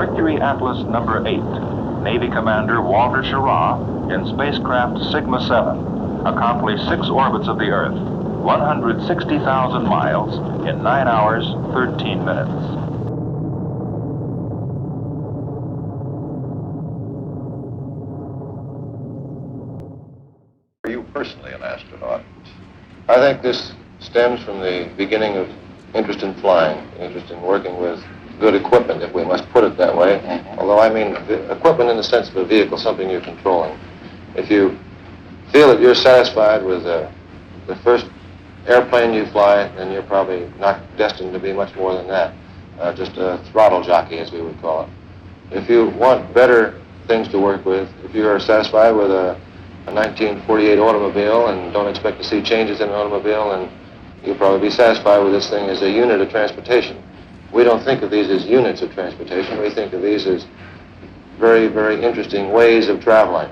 Mercury-Atlas number 8, Navy Commander Walter Schirra, in spacecraft Sigma-7, accomplished 6 orbits of the Earth, 160,000 miles in 9 hours, 13 minutes. Are you personally an astronaut? I think this stems from the beginning of interest in flying, interest in working with good equipment, if we must put it that way. Although I mean equipment in the sense of a vehicle, something you're controlling. If you feel that you're satisfied with the first airplane you fly, then you're probably not destined to be much more than that. Just a throttle jockey, as we would call it. If you want better things to work with, if you are satisfied with a 1948 automobile and don't expect to see changes in an automobile, and you'll probably be satisfied with this thing as a unit of transportation. We don't think of these as units of transportation. We think of these as very, very interesting ways of traveling.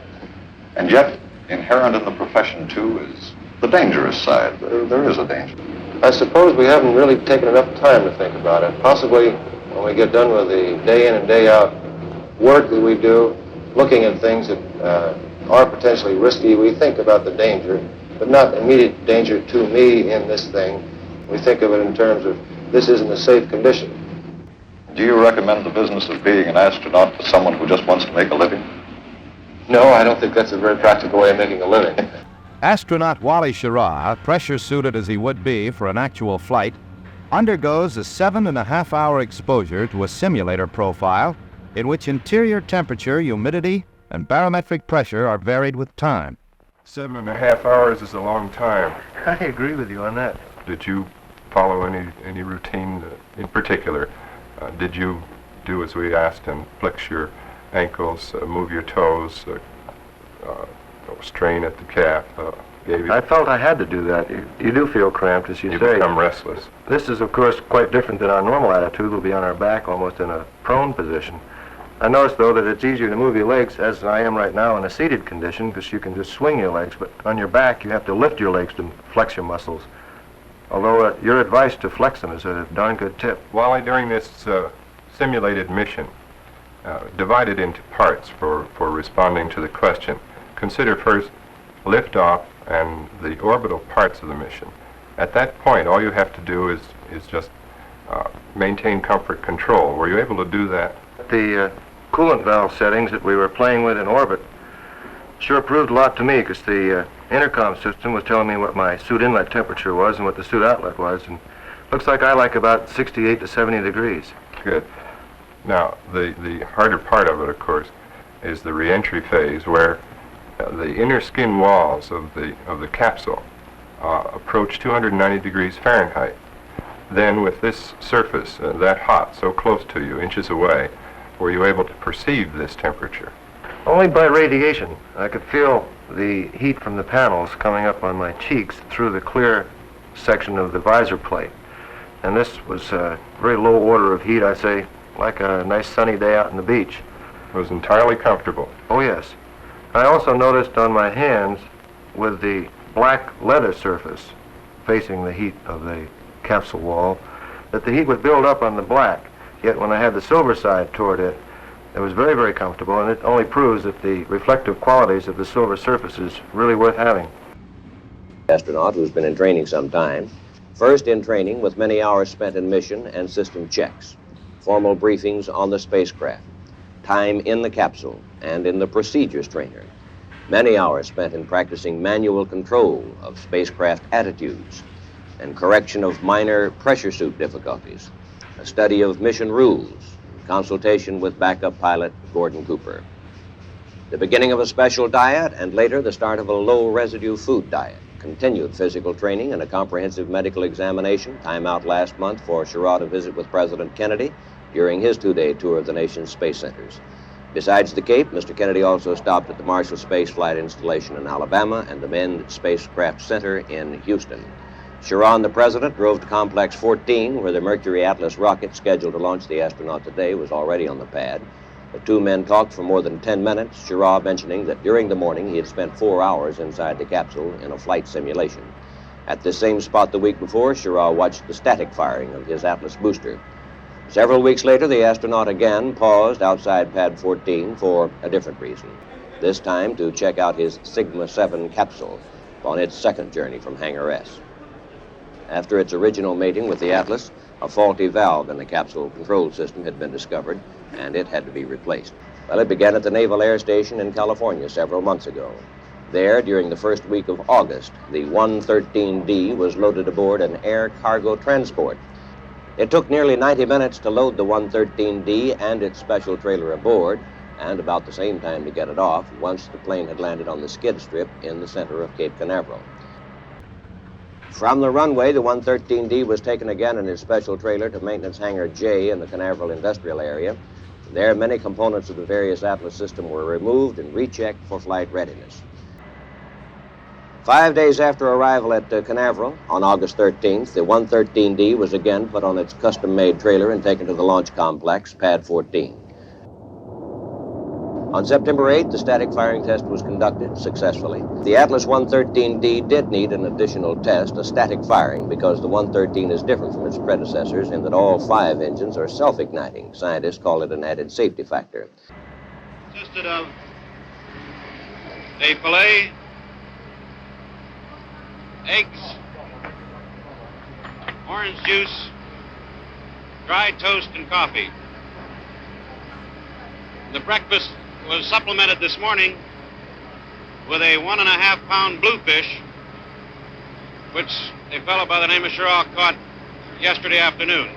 And yet, inherent in the profession, too, is the dangerous side. There is a danger. I suppose we haven't really taken enough time to think about it. Possibly when we get done with the day in and day out work that we do, looking at things that are potentially risky, we think about the danger, but not immediate danger to me in this thing. We think of it in terms of this isn't a safe condition. Do you recommend the business of being an astronaut to someone who just wants to make a living? No, I don't think that's a very practical way of making a living. Astronaut Wally Schirra, pressure-suited as he would be for an actual flight, undergoes a 7.5-hour exposure to a simulator profile in which interior temperature, humidity, and barometric pressure are varied with time. 7.5 hours is a long time. I agree with you on that. Did you follow any routine in particular? Did you do as we asked and flex your ankles, move your toes, strain at the calf? I felt I had to do that. You do feel cramped, as you say. You become restless. This is, of course, quite different than our normal attitude. We'll be on our back, almost in a prone position. I noticed, though, that it's easier to move your legs, as I am right now, in a seated condition, because you can just swing your legs, but on your back, you have to lift your legs to flex your muscles. Although your advice to flex them is a darn good tip. Wally, during this simulated mission, divided into parts for responding to the question, consider first liftoff and the orbital parts of the mission. At that point, all you have to do is just maintain comfort control. Were you able to do that? The coolant valve settings that we were playing with in orbit sure proved a lot to me, because the intercom system was telling me what my suit inlet temperature was and what the suit outlet was, and looks like I like about 68 to 70 degrees. Good. Now, the harder part of it, of course, is the reentry phase, where the inner skin walls of the capsule approach 290 degrees Fahrenheit. Then with this surface that hot, so close to you, inches away, were you able to perceive this temperature? Only by radiation. I could feel the heat from the panels coming up on my cheeks through the clear section of the visor plate. And this was a very low order of heat, I'd say, like a nice sunny day out on the beach. It was entirely comfortable. Oh, yes. I also noticed on my hands, with the black leather surface facing the heat of the capsule wall, that the heat would build up on the black. Yet when I had the silver side toward it, it was very, very comfortable, and it only proves that the reflective qualities of the silver surface is really worth having. Astronaut who's been in training some time. First in training with many hours spent in mission and system checks, formal briefings on the spacecraft, time in the capsule and in the procedures trainer, many hours spent in practicing manual control of spacecraft attitudes and correction of minor pressure suit difficulties, a study of mission rules, consultation with backup pilot Gordon Cooper. The beginning of a special diet and later the start of a low residue food diet, continued physical training and a comprehensive medical examination, time out last month for Schirra to visit with President Kennedy during his 2-day tour of the nation's space centers. Besides the Cape, Mr. Kennedy also stopped at the Marshall Space Flight Installation in Alabama and the Mend Spacecraft Center in Houston. Schirra and the President drove to Complex 14, where the Mercury-Atlas rocket scheduled to launch the astronaut today was already on the pad. The two men talked for more than 10 minutes, Schirra mentioning that during the morning he had spent 4 hours inside the capsule in a flight simulation. At this same spot the week before, Schirra watched the static firing of his Atlas booster. Several weeks later, the astronaut again paused outside Pad 14 for a different reason, this time to check out his Sigma 7 capsule on its second journey from Hangar S. After its original mating with the Atlas, a faulty valve in the capsule control system had been discovered, and it had to be replaced. Well, it began at the Naval Air Station in California several months ago. There, during the first week of August, the 113D was loaded aboard an air cargo transport. It took nearly 90 minutes to load the 113D and its special trailer aboard, and about the same time to get it off once the plane had landed on the skid strip in the center of Cape Canaveral. From the runway, the 113D was taken again in its special trailer to Maintenance Hangar J in the Canaveral Industrial Area. There, many components of the various Atlas system were removed and rechecked for flight readiness. 5 days after arrival at Canaveral, on August 13th, the 113D was again put on its custom-made trailer and taken to the launch complex, Pad 14. On September 8th, the static firing test was conducted successfully. The Atlas 113D did need an additional test, a static firing, because the 113 is different from its predecessors in that all 5 engines are self-igniting. Scientists call it an added safety factor. Consisted of a fillet, eggs, orange juice, dry toast, and coffee. The breakfast was supplemented this morning with a 1.5-pound bluefish, which a fellow by the name of Schirra caught yesterday afternoon.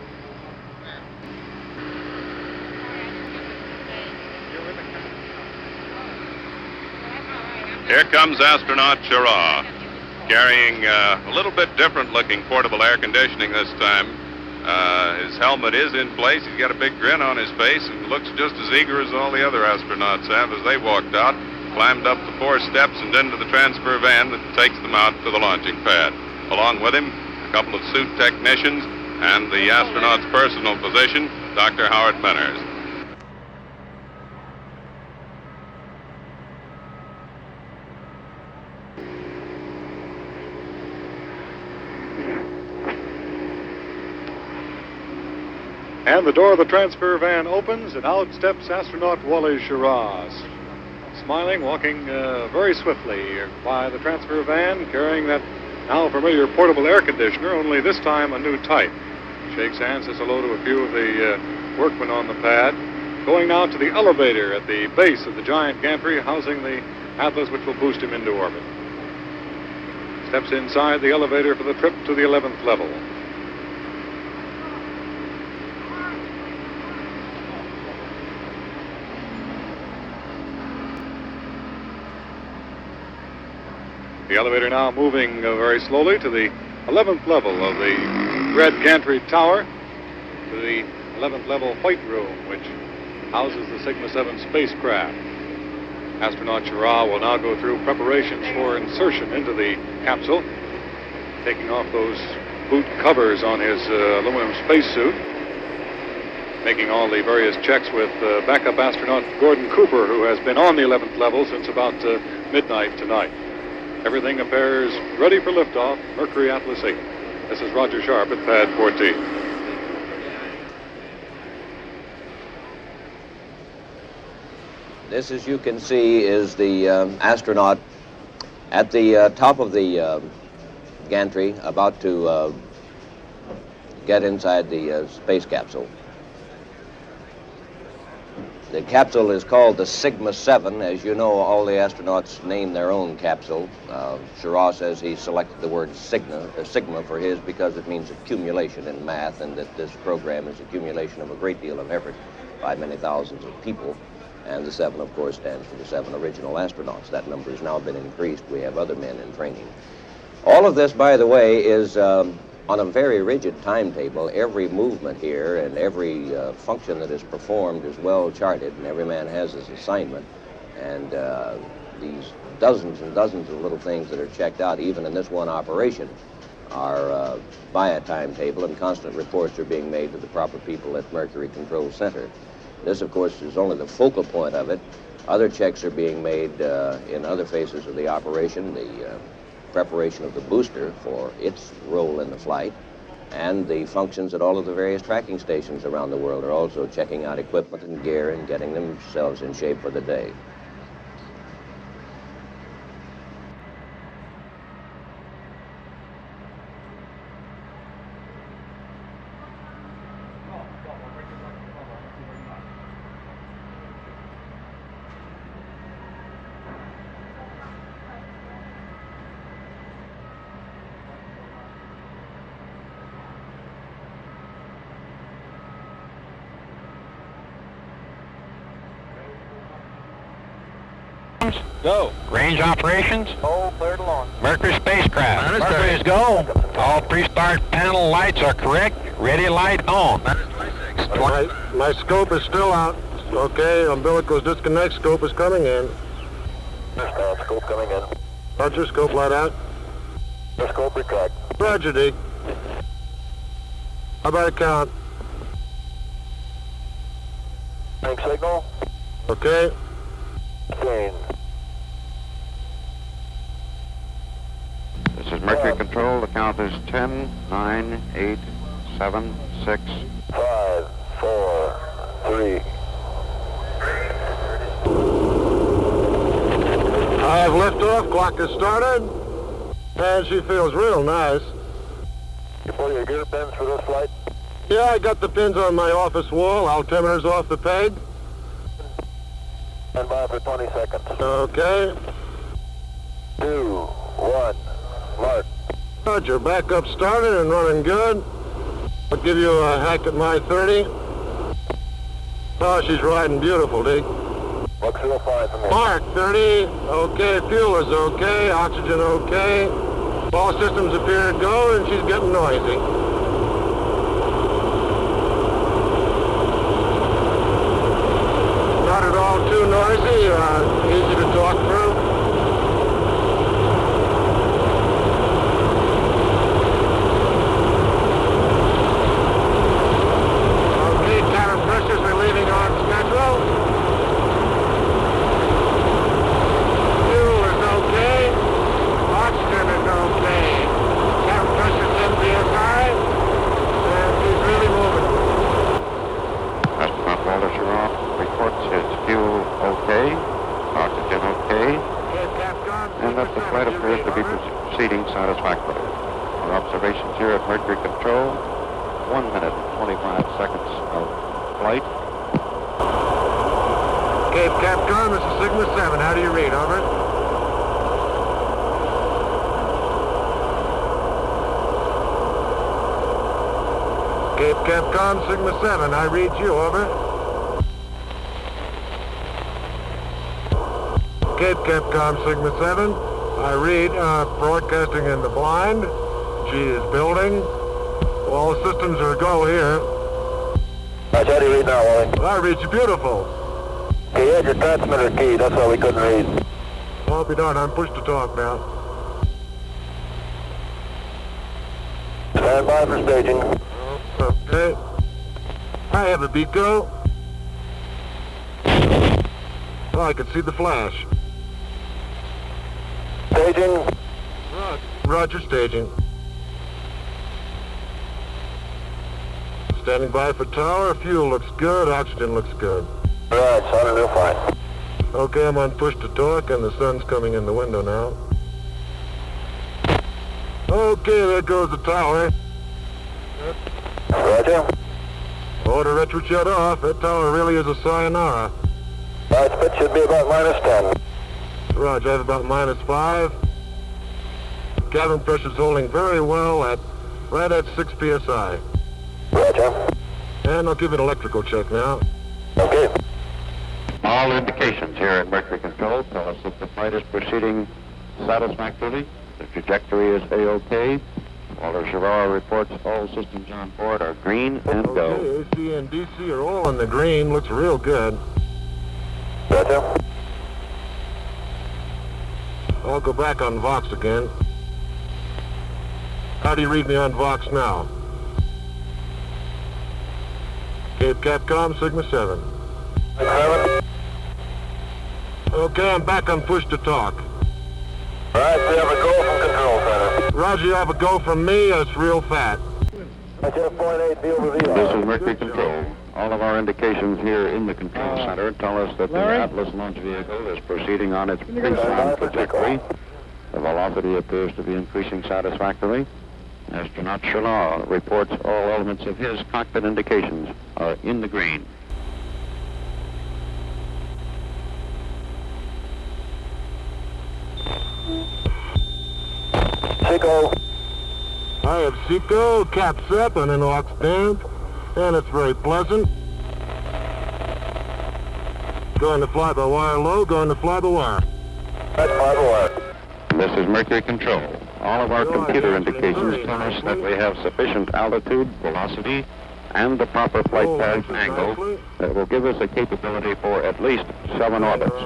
Here comes astronaut Schirra, carrying a little bit different looking portable air conditioning this time. His helmet is in place. He's got a big grin on his face and looks just as eager as all the other astronauts have as they walked out, climbed up the 4 steps and into the transfer van that takes them out to the launching pad. Along with him, a couple of suit technicians and the astronaut's personal physician, Dr. Howard Menners. And the door of the transfer van opens, and out steps astronaut Wally Schirra, smiling, walking very swiftly by the transfer van, carrying that now familiar portable air conditioner, only this time a new type. Shakes hands, says hello to a few of the workmen on the pad. Going now to the elevator at the base of the giant gantry housing the Atlas, which will boost him into orbit. Steps inside the elevator for the trip to the 11th level. The elevator now moving very slowly to the 11th level of the red gantry tower, to the 11th level white room, which houses the Sigma 7 spacecraft. Astronaut Schirra will now go through preparations for insertion into the capsule, taking off those boot covers on his aluminum spacesuit, making all the various checks with backup astronaut Gordon Cooper, who has been on the 11th level since about midnight tonight. Everything appears ready for liftoff, Mercury-Atlas 8. This is Roger Sharp at Pad 14. This, as you can see, is the astronaut at the top of the gantry, about to get inside the space capsule. The capsule is called the Sigma 7. As you know, all the astronauts name their own capsule. Schirra says he selected the word Sigma for his because it means accumulation in math, and that this program is accumulation of a great deal of effort by many thousands of people. And the 7, of course, stands for the 7 original astronauts. That number has now been increased. We have other men in training. All of this, by the way, is on a very rigid timetable. Every movement here and every function that is performed is well charted, and every man has his assignment. And these dozens and dozens of little things that are checked out, even in this one operation, are by a timetable, and constant reports are being made to the proper people at Mercury Control Center. This, of course, is only the focal point of it. Other checks are being made in other phases of the operation, the preparation of the booster for its role in the flight, And the functions at all of the various tracking stations around the world are also checking out equipment and gear and getting themselves in shape for the day. Go. Range operations. Oh, cleared along. Mercury spacecraft. Mercury is go. All pre-start panel lights are correct. Ready light on. My scope is still out. Okay, umbilical's disconnect, scope is coming in. Scope coming in. Roger, scope light out. Scope retract. Roger, D. How about a count? Tank signal. Okay. Gain. This is Mercury Control. The count is 10, 9, 8, 7, 6. 5, 4, 3. I have liftoff, clock is started, and she feels real nice. You pull your gear pins for this flight? Yeah, I got the pins on my office wall, altimeter's off the peg. Stand by for 20 seconds. Okay. 2, 1, mark. Roger, backup started and running good. I'll give you a hack at my 30. Oh, she's riding beautiful, D. Looks real fine from here. Mark, 30. Okay, fuel is okay, oxygen okay. All systems appear to go, and she's getting noisy. Not at all too noisy, easy to talk through. Okay, cabin pressures are leaving on schedule. Fuel is okay. Oxygen is okay. Cabin pressure 10 psi, and she's really moving. Astronaut Walter M reports his fuel okay, oxygen okay, and that the flight appears to be proceeding satisfactorily. Our observations here at Mercury Control, 1 minute and 25 seconds of flight. Cape Capcom, this is Sigma 7. How do you read? Over. Cape Capcom, Sigma 7. I read you. Over. Cape Capcom, Sigma 7. I read, broadcasting in the blind. G is building. All systems are go here. How do you read now, Wally? I read you beautiful. Okay, you had your transmitter key, that's why we couldn't read. I'll be done. I'm pushed to talk now. Stand by for staging. Okay. I have a Beco. Oh, I can see the flash. Staging. Roger, staging. Standing by for tower. Fuel looks good. Oxygen looks good. Right, sounding real fine. Okay, I'm on push to talk, and the sun's coming in the window now. Okay, there goes the tower. Roger. Order retro shut off. That tower really is a sayonara. Right, spit should be about -10. Roger, I have about -5. Cabin pressure's holding very well at right at 6 psi. Roger. And I'll give it an electrical check now. Okay. All indications here at Mercury Control tell us that the flight is proceeding satisfactorily. The trajectory is A-OK. Walter Schirra reports all systems on board are green and go. Okay, AC and DC are all in the green. Looks real good. Roger. I'll go back on Vox again. How do you read me on Vox now? Cape Capcom, Sigma 7. 7. Okay, I'm back on push to talk. All right, we have a go from control center. Roger, you have a go from me. It's real fat. This is Mercury Control. All of our indications here in the control center tell us that the Atlas launch vehicle is proceeding on its pre-sound trajectory. The velocity appears to be increasing satisfactorily. Astronaut Schirra reports all elements of his cockpit indications are in the green. Seco. I have Seco, caps up and an aux band, and it's very pleasant. Going to fly-by-wire low, going to fly-by-wire. That's fly-by-wire. This is Mercury Control. All of our computer indications tell us that we have sufficient altitude, velocity, and the proper flight path angle that will give us a capability for at least 7 orbits.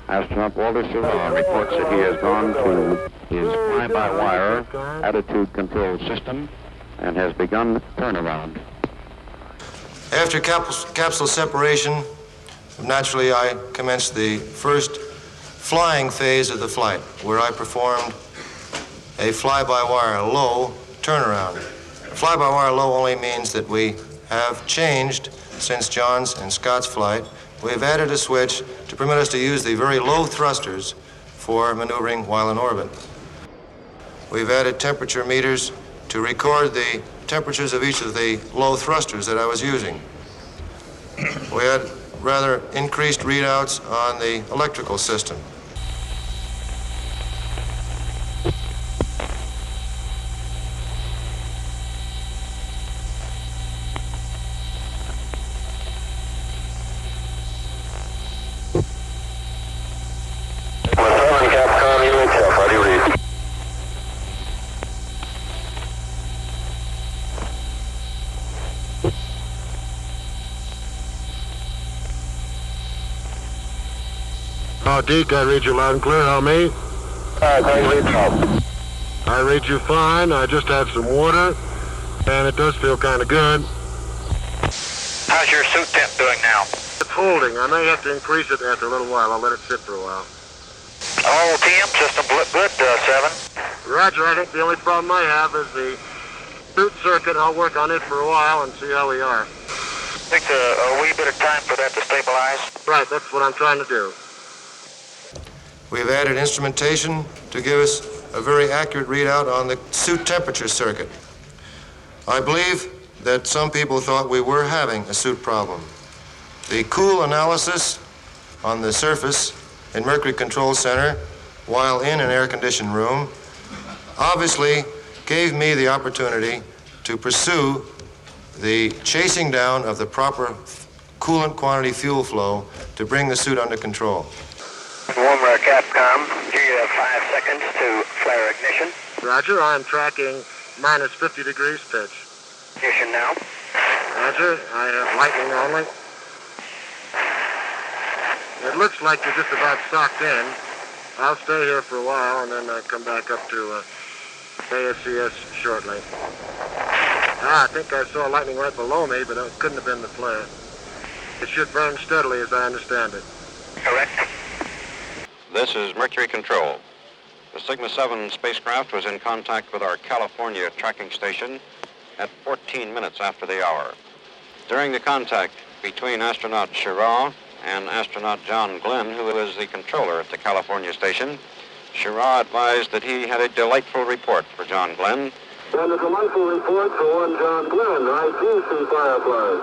Astronaut Walter M reports that he has gone to his fly-by-wire attitude control system and has begun turnaround. After capsule separation, naturally I commenced the first flying phase of the flight, where I performed a fly-by-wire low turnaround. Fly-by-wire low only means that we have changed since John's and Scott's flight. We have added a switch to permit us to use the very low thrusters for maneuvering while in orbit. We've added temperature meters to record the temperatures of each of the low thrusters that I was using. We had rather increased readouts on the electrical system. Deke, I read you loud and clear. How me? I read you fine. I just had some water, and it does feel kind of good. How's your suit temp doing now? It's holding. I may have to increase it after a little while. I'll let it sit for a while. All TM systems look good, 7. Roger. I think the only problem I have is the suit circuit. I'll work on it for a while and see how we are. Takes a wee bit of time for that to stabilize. Right. That's what I'm trying to do. We've added instrumentation to give us a very accurate readout on the suit temperature circuit. I believe that some people thought we were having a suit problem. The cool analysis on the surface in Mercury Control Center while in an air-conditioned room obviously gave me the opportunity to pursue the chasing down of the proper coolant quantity fuel flow to bring the suit under control. Warmer Capcom, here you have 5 seconds to flare ignition. Roger, I'm tracking minus 50 degrees pitch. Ignition now. Roger, I have lightning only. It looks like you're just about socked in. I'll stay here for a while and then come back up to ASCS shortly. I think I saw lightning right below me, but it couldn't have been the flare. It should burn steadily as I understand it. Correct. This is Mercury Control. The Sigma 7 spacecraft was in contact with our California tracking station at 14 minutes after the hour. During the contact between astronaut Schirra and astronaut John Glenn, who is the controller at the California station, Schirra advised that he had a delightful report for John Glenn. And a delightful report for one John Glenn. I do see fireflies.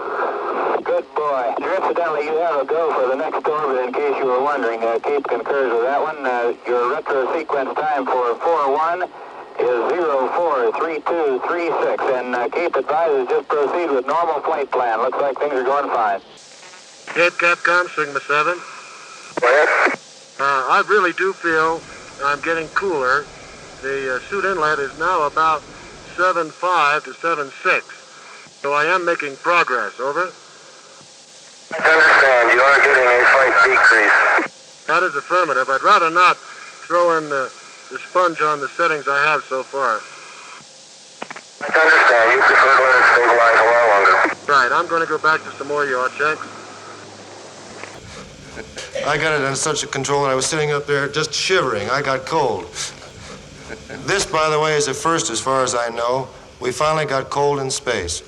Good boy. Incidentally, you have a go for the next orbit in case you were wondering. Cape concurs with that one. Your retro sequence time for 4-1 is 043236. And Cape advises just proceed with normal flight plan. Looks like things are going fine. Cape Capcom, Sigma 7. Where? I really do feel I'm getting cooler. The suit inlet is now about 7.5 to 7.6. So I am making progress. Over. I understand. You are getting a slight decrease. That is affirmative. I'd rather not throw in the sponge on the settings I have so far. I understand. You prefer to let it stabilize a while longer. Right. I'm going to go back to some more yaw checks. I got it under such a control that I was sitting up there just shivering. I got cold. This, by the way, is a first as far as I know. we finally got cold in space.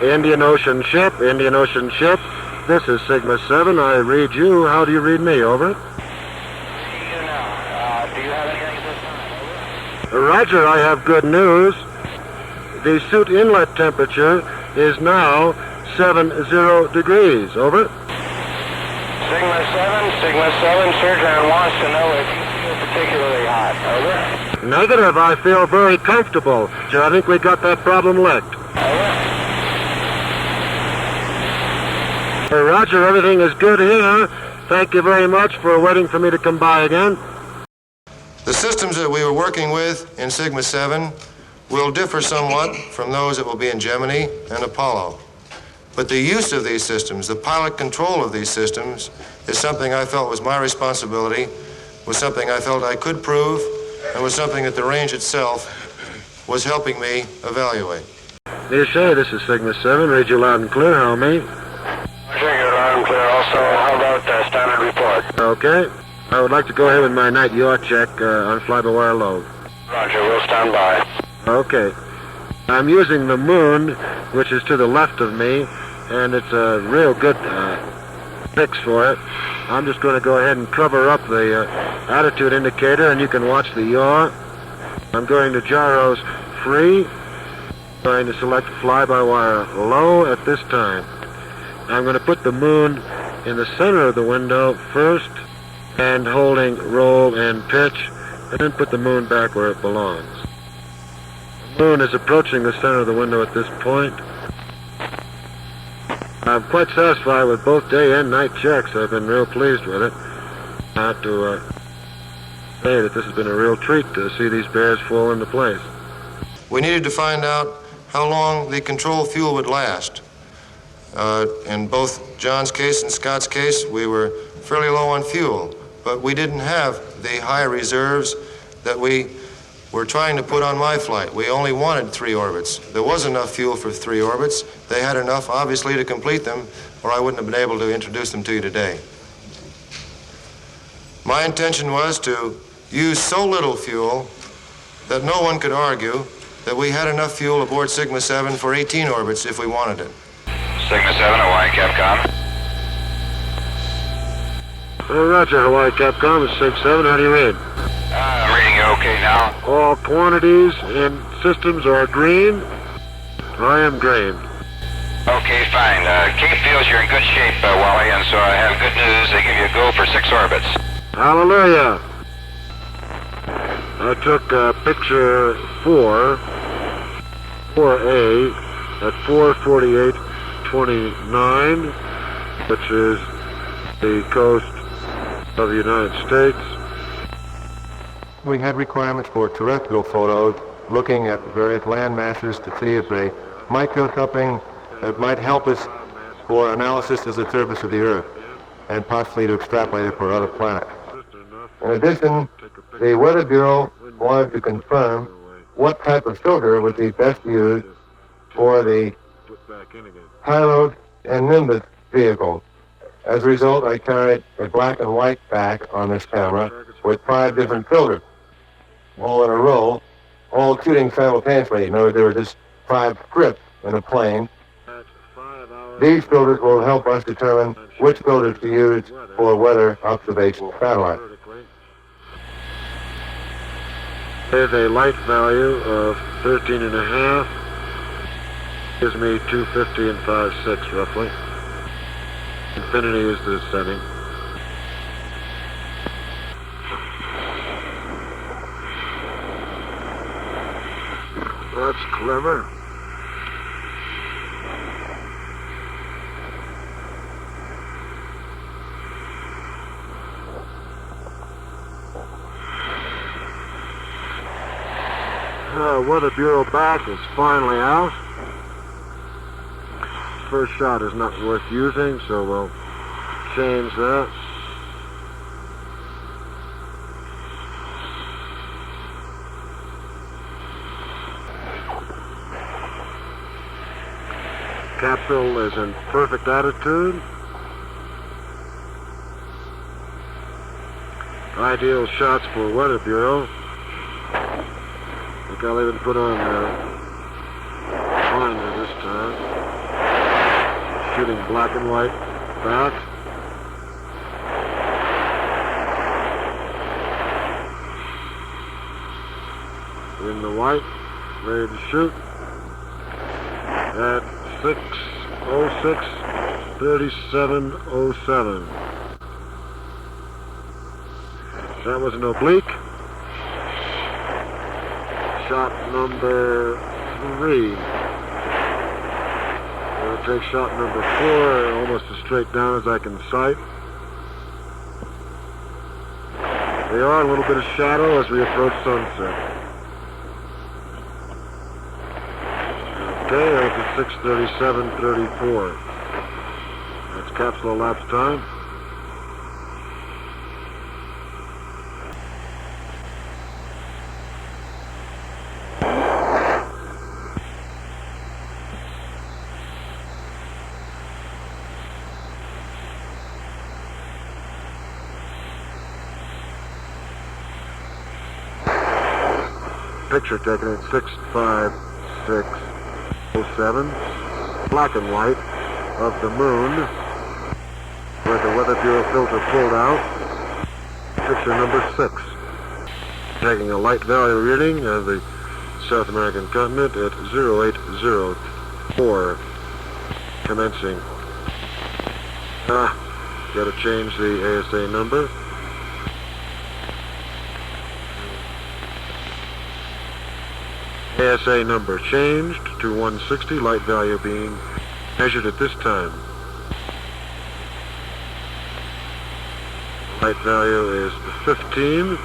Indian Ocean ship, Indian Ocean ship. This is Sigma 7. I read you. How do you read me? Over. Do you have anything at this time? Over. Roger, I have good news. The suit inlet temperature is now 70 degrees. Over. Sigma 7, Sir wants to know if you feel particularly hot. Over. Negative, I feel very comfortable. I think we got that problem licked. Roger, everything is good here. Thank you very much for waiting for me to come by again. The systems that we were working with in Sigma 7 will differ somewhat from those that will be in Gemini and Apollo. But the use of these systems, the pilot control of these systems, is something I felt was my responsibility, was something I felt I could prove, and was something that the range itself was helping me evaluate. Dear Shay, this is Sigma 7. Read you loud and clear. How me? Roger, loud and clear. Also, how about standard report? Okay. I would like to go ahead with my night yaw check on fly-by-wire load. Roger, we'll stand by. Okay. I'm using the moon, which is to the left of me, and it's a real good fix for it. I'm just going to go ahead and cover up the attitude indicator, and you can watch the yaw. I'm going to gyros free. Going to select fly-by-wire low at this time. I'm going to put the moon in the center of the window first, and holding roll and pitch, and then put the moon back where it belongs. The moon is approaching the center of the window at this point. I'm quite satisfied with both day and night checks. I've been real pleased with it. I have to say that this has been a real treat to see these bears fall into place. We needed to find out how long the control fuel would last. In both John's case and Scott's case, we were fairly low on fuel, but we didn't have the high reserves that we were trying to put on my flight. We only wanted 3 orbits. There was enough fuel for 3 orbits. They had enough, obviously, to complete them, or I wouldn't have been able to introduce them to you today. My intention was to use so little fuel that no one could argue that we had enough fuel aboard Sigma 7 for 18 orbits if we wanted it. Sigma 7, Hawaii Capcom. Roger, Hawaii Capcom, it's 6-7. How do you read? I'm reading you okay now. All quantities in systems are green. I am green. Okay, fine. Cape feels you're in good shape, Wally, and so I have good news. They give you a go for 6 orbits. Hallelujah. I took picture 4A, at 4:48:29, which is the coast of the United States. We had requirements for terrestrial photos, looking at various land masses to see if they might show something that might help us for analysis of the surface of the Earth, and possibly to extrapolate it for other planets. In addition, the Weather Bureau wanted to confirm what type of filter would be best used for the Pilot and Nimbus vehicles. As a result, I carried a black and white back on this camera with 5 different filters, all in a row, all shooting simultaneously. In other words, there were just 5 strips in a plane. These filters will help us determine which filters to use for weather observation satellites. There's a light value of 13.5. Gives me 250 and 5.6 roughly. Infinity is the setting. That's clever. Weather Bureau back is finally out. First shot is not worth using, so we'll change that. Capsule is in perfect attitude. Ideal shots for Weather Bureau. I'll even put on blinder this time. Shooting black and white back. In the white, ready to shoot at 6:06, 37:07. That was an oblique. Shot number 3. I'll take shot number 4, almost as straight down as I can sight. They are a little bit of shadow as we approach sunset. Okay, that's at 6:37:34. That's capsule elapsed time. Picture taken at 6:56:07, black and white, of the moon with the Weather Bureau filter pulled out. Picture number 6. Taking a light value reading of the South American continent at 0804. Commencing. Got to change the ASA number. ASA number changed to 160, light value being measured at this time. Light value is 15.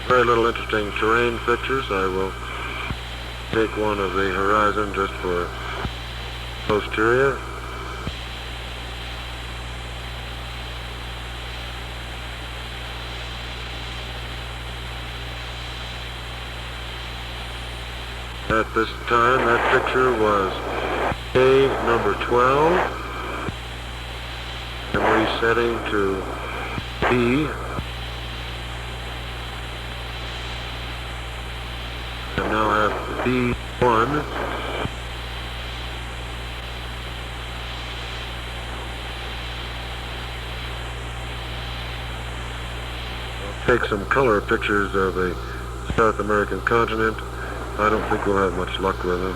Very little interesting terrain pictures. I will take one of the horizon just for posterior. At this time, that picture was A number 12. I'm resetting to B. I now have B1. I'll take some color pictures of the South American continent. I don't think we'll have much luck with them.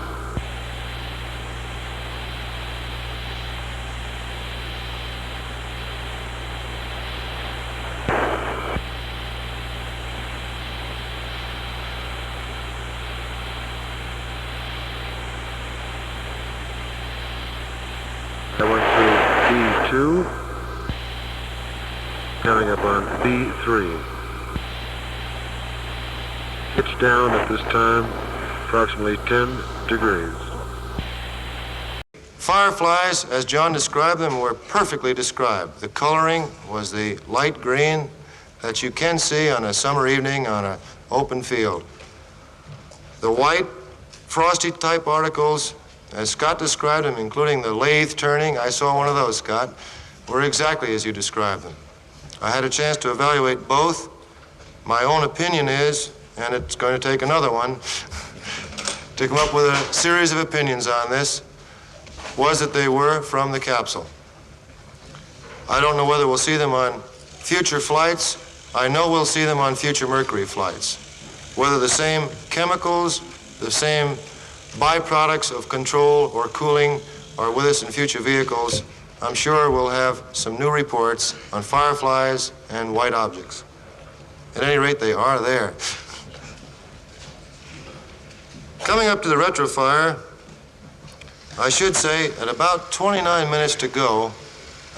I went through B2, coming up on B3. Pitch down at this time, approximately 10 degrees. Fireflies, as John described them, were perfectly described. The coloring was the light green that you can see on a summer evening on an open field. The white, frosty type articles, as Scott described them, including the lathe turning, I saw one of those, Scott, were exactly as you described them. I had a chance to evaluate both. My own opinion is, and it's going to take another one, to come up with a series of opinions on this, was that they were from the capsule. I don't know whether we'll see them on future flights. I know we'll see them on future Mercury flights. Whether the same chemicals, the same byproducts of control or cooling are with us in future vehicles, I'm sure we'll have some new reports on fireflies and white objects. At any rate, they are there. Coming up to the retrofire, I should say, at about 29 minutes to go,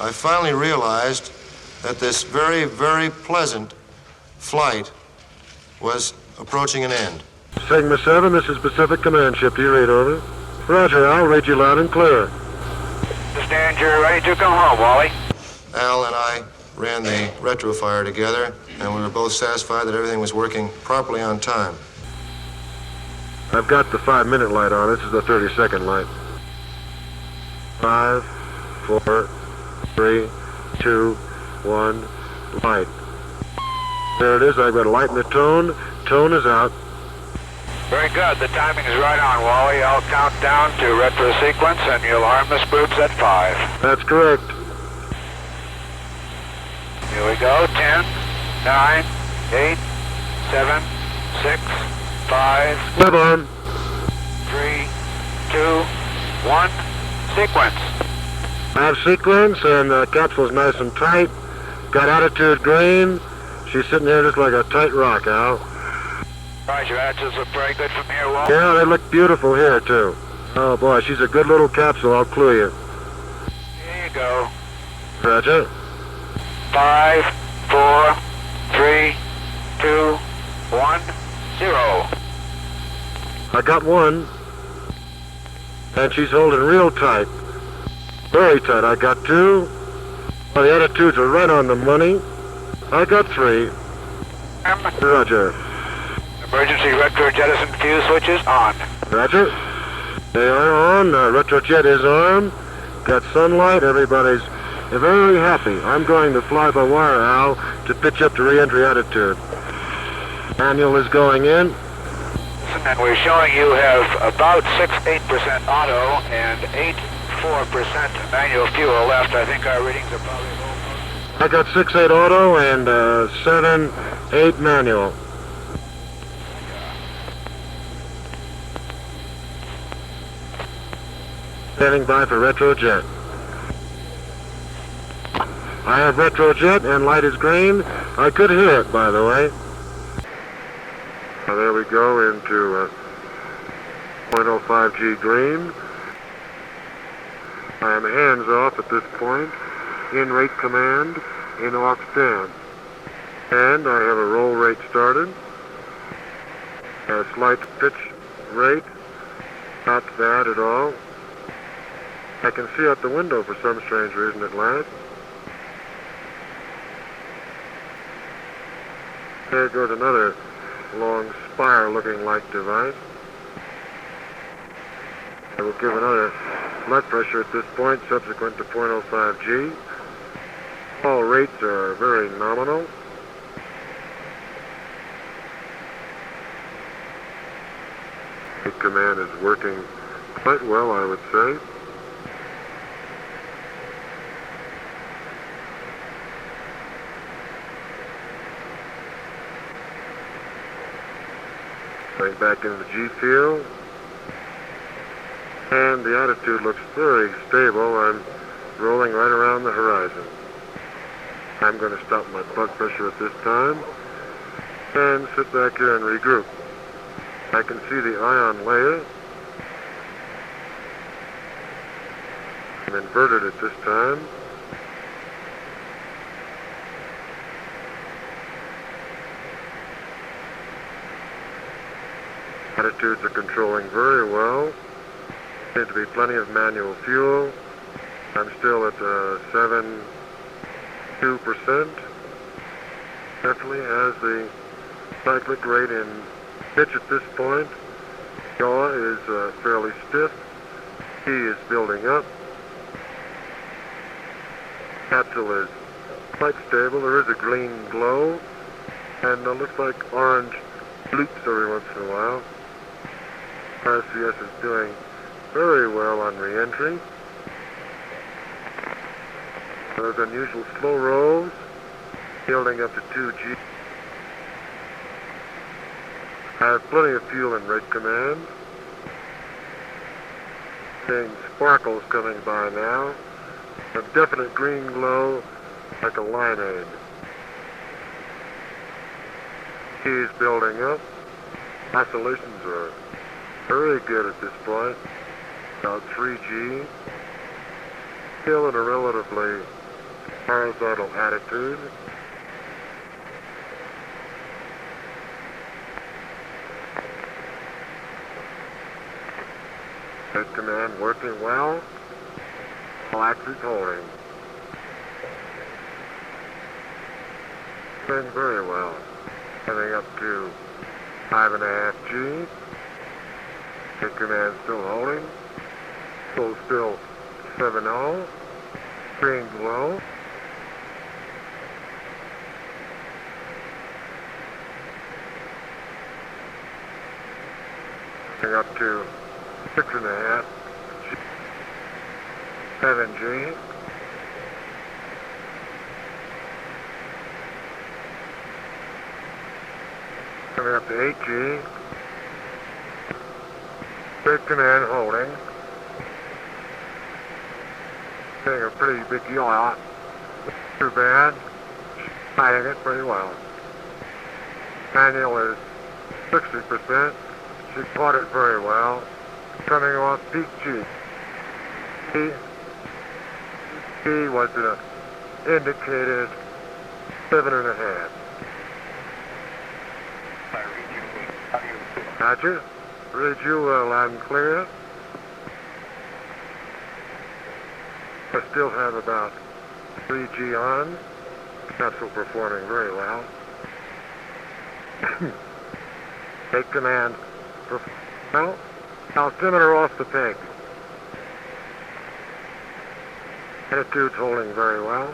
I finally realized that this very, very pleasant flight was approaching an end. Sigma 7, this is Pacific Command Ship. Do you read over? Roger, I'll read you loud and clear. Stand, you're ready to come home, Wally. Al and I ran the retrofire together, and we were both satisfied that everything was working properly on time. I've got the 5-minute light on. This is the 30-second light. 5, 4, 3, 2, 1, light. There it is. I've got a light in the tone. Tone is out. Very good. The timing is right on, Wally. I'll count down to retro sequence, and you'll arm the spoops at 5. That's correct. Here we go. 10, 9, 8, 7, 6, 5, Live on. 3, 2, 1. Sequence. I have sequence, and the capsule's nice and tight. Got attitude green. She's sitting here just like a tight rock, Al. Roger, attitudes look very good from here, Wally. Yeah, they look beautiful here, too. Oh, boy, she's a good little capsule, I'll clue you. Here you go. Roger. 5, 4, 3, 2, 1, 0. I got one. And she's holding real tight. Very tight. I got 2. Well, the attitudes are right on the money. I got 3. Roger. Emergency retro jettison fuse switches on. Roger. They are on. Retrojet is armed. Got sunlight. Everybody's very happy. I'm going to fly by wire, Al, to pitch up to reentry attitude. Manual is going in. And we're showing you have about 6-8% auto and 8-4% manual fuel left. I think our readings are probably low. I got 6-8 auto and 7-8 manual. Standing by for retrojet. I have retrojet and light is green. I could hear it, by the way. There we go into 0.05G green. I am hands off at this point, in rate command, in aux down. And I have a roll rate started. A slight pitch rate, not bad at all. I can see out the window for some strange reason at last. There goes another long spire-looking-like device. I will give another blood pressure at this point, subsequent to 0.05G. All rates are very nominal. The command is working quite well, I would say. Going back into the G field. And the attitude looks very stable. I'm rolling right around the horizon. I'm going to stop my blood pressure at this time and sit back here and regroup. I can see the ion layer. I'm inverted at this time. Attitudes are controlling very well. Seems to be plenty of manual fuel. I'm still at 7.2%. Definitely has the cyclic rate in pitch at this point. Yaw is fairly stiff. T is building up. Capsule is quite stable. There is a green glow, and it looks like orange bloops every once in a while. RCS is doing very well on re-entry. Those unusual slow rolls, building up to 2G. I have plenty of fuel in rate command. Seeing sparkles coming by now. A definite green glow, like a limeade. T is building up. Oscillations are very good at this point. about 3G, still in a relatively horizontal attitude. Head command working well. All axes holding. Doing very well. Coming up to 5.5 G. Head command still holding. Full still 7.0. Screen glow. Coming up to 6.5 G. 7 G. Coming up to 8 G. Big command holding. Getting a pretty big yaw. Too bad. Hiding it pretty well. Manual is 60%. She caught it very well. Coming off peak G. G was an indicated 7.5. Roger. Read you loud and clear. I still have about 3G on. Capsule performing very well. Take command. Well, altimeter off the peg. Attitude's holding very well.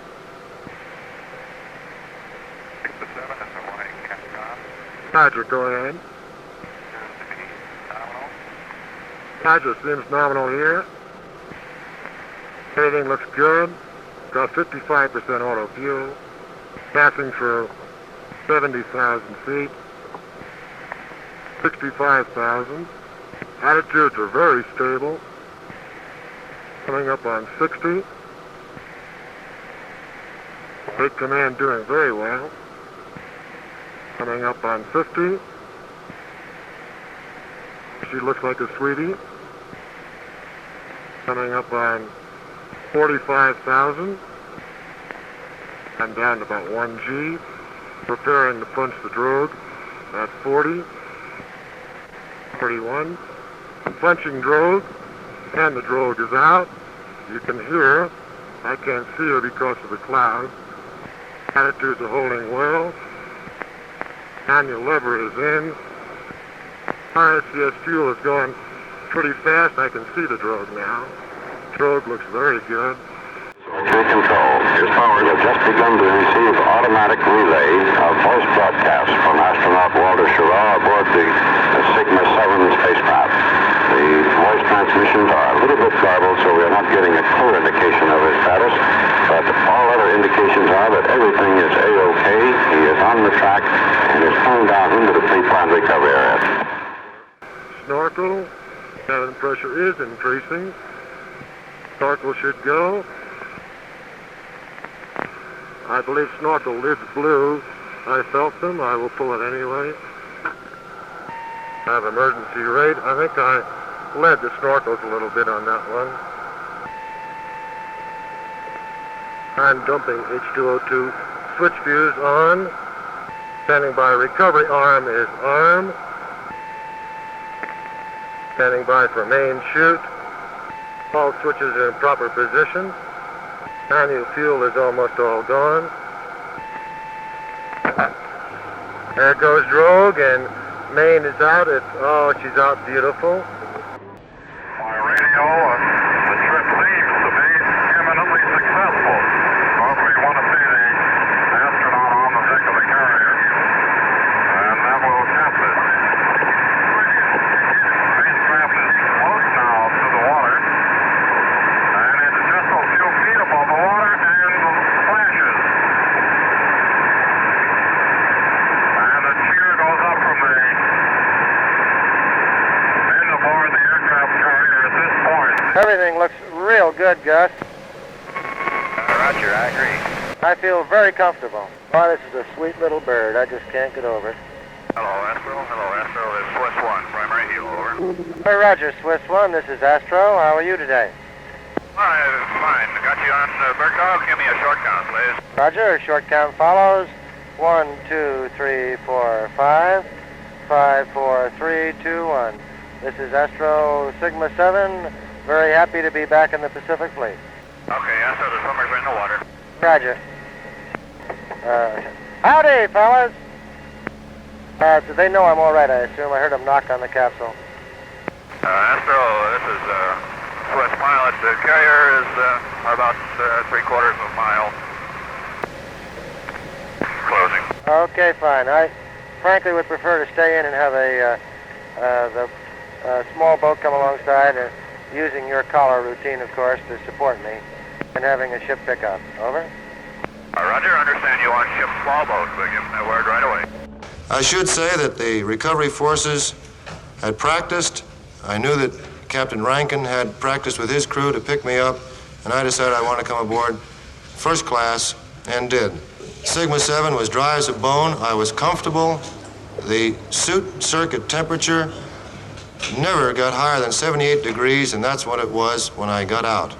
Roger, go ahead. Roger, seems nominal here. Everything looks good. Got 55% auto fuel. Passing through 70,000 feet. 65,000. Attitudes are very stable. Coming up on 60. Take command doing very well. Coming up on 50. She looks like a sweetie. Coming up on 45,000. I'm down to about 1 G. Preparing to punch the drogue at 40. 41. Punching drogue, and the drogue is out. You can hear. I can't see her because of the cloud. Attitudes are holding well. Manual lever is in. RSCS fuel is going pretty fast. I can see the drogue now. Drogue looks very good. Mercury control. His powers have just begun to receive automatic relay of voice broadcasts from astronaut Walter Schirra aboard the Sigma 7 spacecraft. The voice transmissions are a little bit garbled, so we are not getting a clear indication of his status, but all other indications are that everything is A-OK. He is on the track and is coming down into the pre-planned recovery area. Snorkel. Cabin pressure is increasing. Snorkel should go. I believe snorkel lids blue. I felt them. I will pull it anyway. I have emergency rate. I think I led the snorkels a little bit on that one. I'm dumping H2O2. Switch fuse on. Standing by recovery arm is arm. Standing by for main chute. All switches are in proper position. Manual fuel is almost all gone. There goes drogue, and main is out. Oh, she's out beautiful. My radio, the trip seems to be eminently successful. Of course, we want to see the astronaut on the deck of the carrier, and that will test it. The spacecraft is close now to the water, and it's just a few feet above the water and splashes. And the cheer goes up from the end aboard the aircraft carrier at this point. Everything looks real good, Gus. Roger, I agree. I feel very comfortable. Oh, this is a sweet little bird. I just can't get over it. Hello, Astro. Hello, Astro. It's Force 1, primary heel, over. over. Hey, Roger, Swiss One. This is Astro. How are you today? Fine. Got you on Bird Dog. Give me a short count, please. Roger, short count follows. 1, 2, 3, 4, 5. 5, 4, 3, 2, 1. This is Astro Sigma 7. Very happy to be back in the Pacific Fleet. Okay, Astro, the swimmers are in the water. Roger. Howdy, fellas. Do they know I'm all right, I assume? I heard them knock on the capsule. Astro, this is Swiss pilot. The carrier is about 3/4 of a mile. Closing. Okay, fine. I frankly would prefer to stay in and have the small boat come alongside, using your collar routine, of course, to support me, and having a ship pick up. Over. Roger, understand you want ship small boat. We'll give them that word right away. I should say that the recovery forces had practiced. I knew that Captain Rankin had practiced with his crew to pick me up, and I decided I wanted to come aboard first class, and did. Sigma 7 was dry as a bone. I was comfortable. The suit circuit temperature never got higher than 78 degrees, and that's what it was when I got out.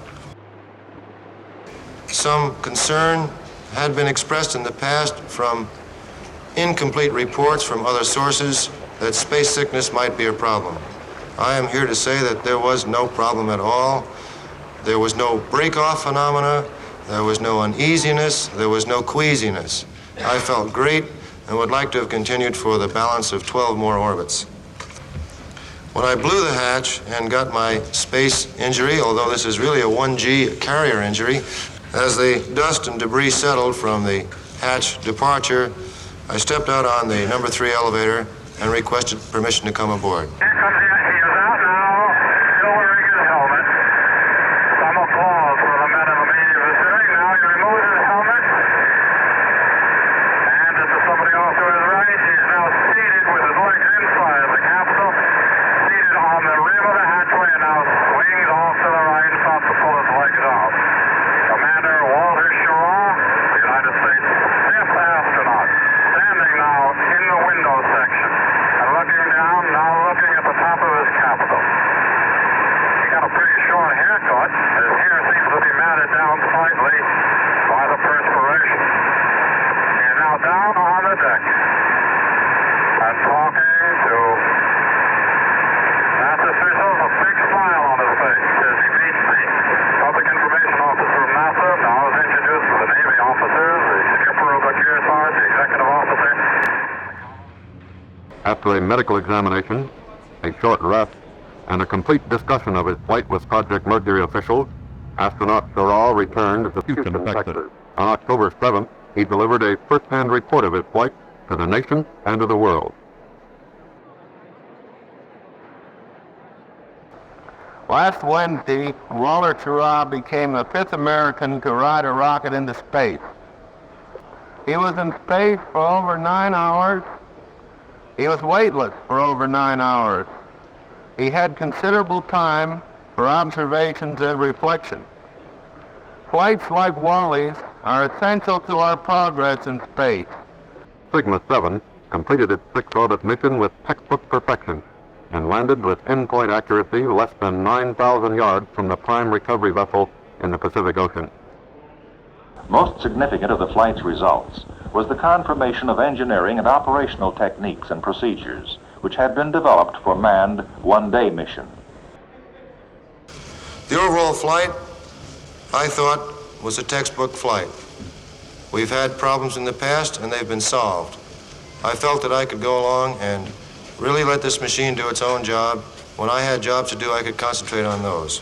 Some concern had been expressed in the past from incomplete reports from other sources that space sickness might be a problem. I am here to say that there was no problem at all. There was no break-off phenomena. There was no uneasiness. There was no queasiness. I felt great and would like to have continued for the balance of 12 more orbits. When I blew the hatch and got my space injury, although this is really a 1G carrier injury, as the dust and debris settled from the hatch departure, I stepped out on the number 3 elevator and requested permission to come aboard. Here comes he is out now, still wearing his helmet. Some applause for the men of the Navy Pacific. Now he removes his helmet. And this is somebody off to his right. He's now seated with his legs inside of the capsule, seated on the rim of the hatchway, and now swings off to the right, about to pull his legs off. Commander Walter Schirra, the United States 5th astronaut, standing now in the window section and looking down, now looking at the top of his capsule. He got a pretty short haircut. His hair seems to be matted down slightly by the perspiration. He is now down on the deck and talking to NASA officials, a big smile on his face as he meets the Public Information Officer of NASA. Now is introduced to the Navy officers, the skipper of the Kearsarge, the executive officer. After a medical examination, a short rest, and a complete discussion of his flight with Project Mercury officials, astronaut Schirra returned to Houston, Texas. On October 7th, he delivered a first-hand report of his flight to the nation and to the world. Last Wednesday, Walter Schirra became the 5th American to ride a rocket into space. He was in space for over 9 hours. He was weightless for over 9 hours. He had considerable time for observations and reflection. Flights like Wally's are essential to our progress in space. Sigma 7 completed its 6-orbit mission with textbook perfection and landed with endpoint accuracy less than 9,000 yards from the prime recovery vessel in the Pacific Ocean. Most significant of the flight's results was the confirmation of engineering and operational techniques and procedures which had been developed for manned one-day mission. The overall flight, I thought, was a textbook flight. We've had problems in the past, and they've been solved. I felt that I could go along and really let this machine do its own job. When I had jobs to do, I could concentrate on those.